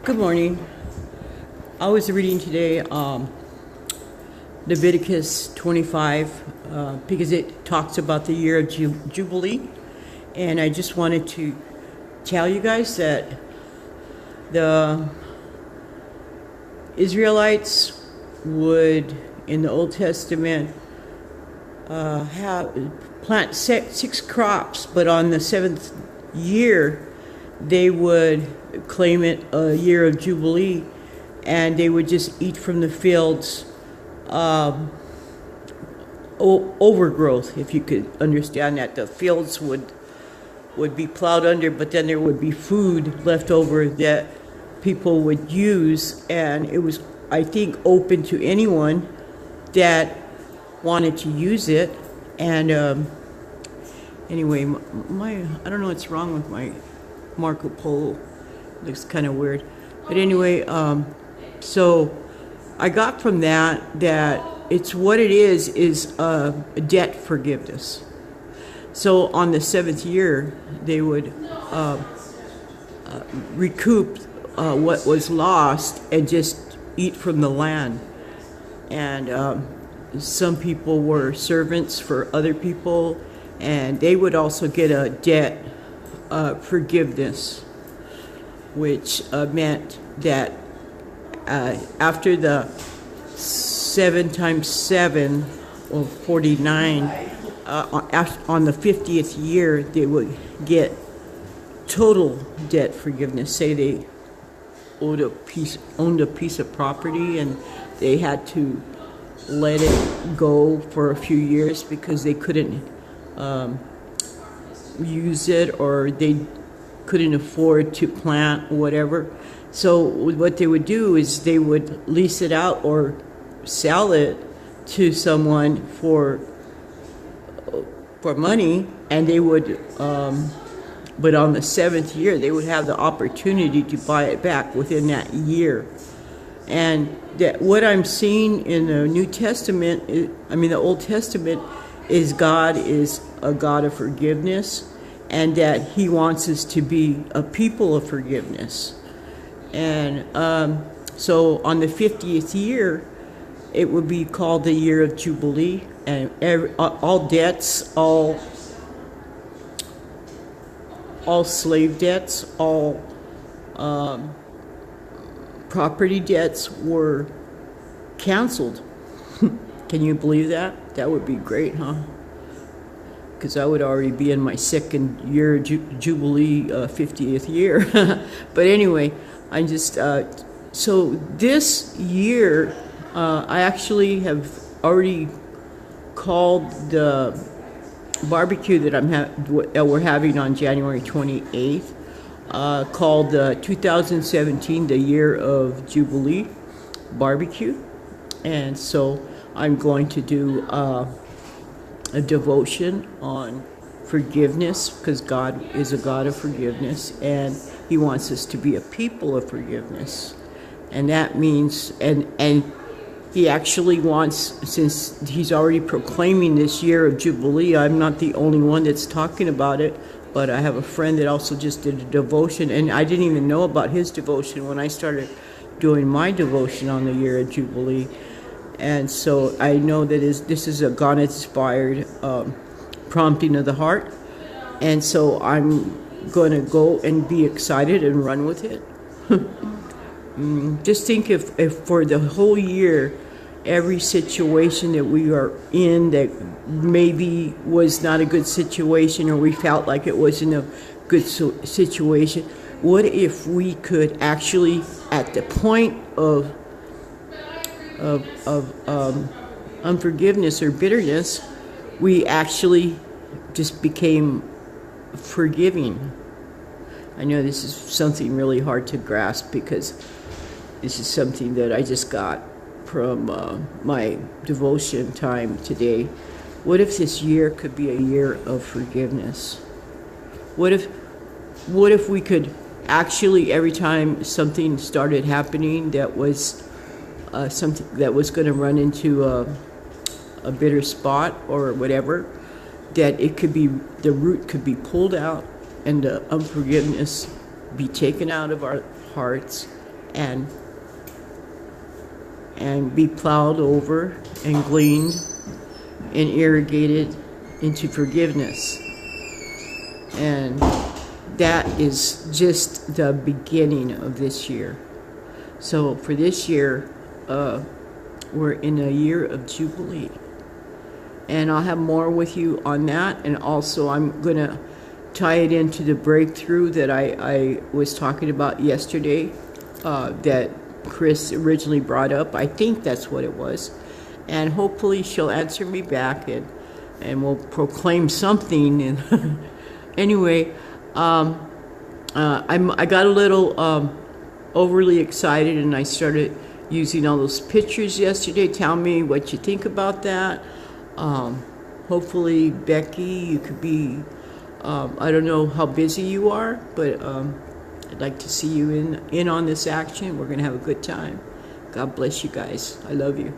Good morning. I was reading today Leviticus 25 because it talks about the year of jubilee, and I just wanted to tell you guys that the Israelites would, in the Old Testament, plant six crops, but on the seventh year they would claim it a year of jubilee, and they would just eat from the fields, overgrowth, if you could understand that. The fields would be plowed under, but then there would be food left over that people would use, and it was, I think, open to anyone that wanted to use it. And anyway, I don't know what's wrong with my Marco Polo. Looks kind of weird, but anyway, so I got from that it's what it is a debt forgiveness. So on the seventh year, they would recoup what was lost and just eat from the land. And some people were servants for other people, and they would also get a debt forgiveness, which meant that after the 7 times 7, or 49, on the 50th year, they would get total debt forgiveness. Say they owned a piece of property, and they had to let it go for a few years because they couldn't use it, or they couldn't afford to plant or whatever. So what they would do is they would lease it out or sell it to someone for money, and they would but on the seventh year they would have the opportunity to buy it back within that year. And that what I'm seeing in the New Testament, the Old Testament, is God is a God of forgiveness, and that He wants us to be a people of forgiveness. And so on the 50th year, it would be called the year of Jubilee, and all debts, all slave debts, all property debts were canceled. Can you believe that? That would be great, huh? Because I would already be in my second year Jubilee 50th year. But anyway, I just so this year I actually have already called the barbecue that we're having on January 28th, called 2017 the year of Jubilee barbecue. And so I'm going to do a devotion on forgiveness, because God is a God of forgiveness, and He wants us to be a people of forgiveness. And that means, and He actually wants, since He's already proclaiming this year of Jubilee, I'm not the only one that's talking about it, but I have a friend that also just did a devotion, and I didn't even know about his devotion when I started doing my devotion on the year of Jubilee. And so I know that this is a God-inspired prompting of the heart. And so I'm going to go and be excited and run with it. Just think if for the whole year, every situation that we are in that maybe was not a good situation, or we felt like it wasn't a good situation, what if we could actually, at the point of unforgiveness or bitterness, we actually just became forgiving. I know this is something really hard to grasp, because this is something that I just got from my devotion time today. What if this year could be a year of forgiveness? What if we could actually, every time something started happening that was something that was going to run into a bitter spot or whatever, that it could be, the root could be pulled out, and the unforgiveness be taken out of our hearts, and be plowed over and gleaned and irrigated into forgiveness. And that is just the beginning of this year. So for this year, we're in a year of jubilee. And I'll have more with you on that. And also I'm going to tie it into the breakthrough that I was talking about yesterday, that Chris originally brought up. I think that's what it was. And hopefully she'll answer me back, and we'll proclaim something. And anyway, I got a little overly excited, and I started using all those pictures yesterday. Tell me what you think about that. Hopefully, Becky, you could be, I don't know how busy you are, but I'd like to see you in on this action. We're going to have a good time. God bless you guys. I love you.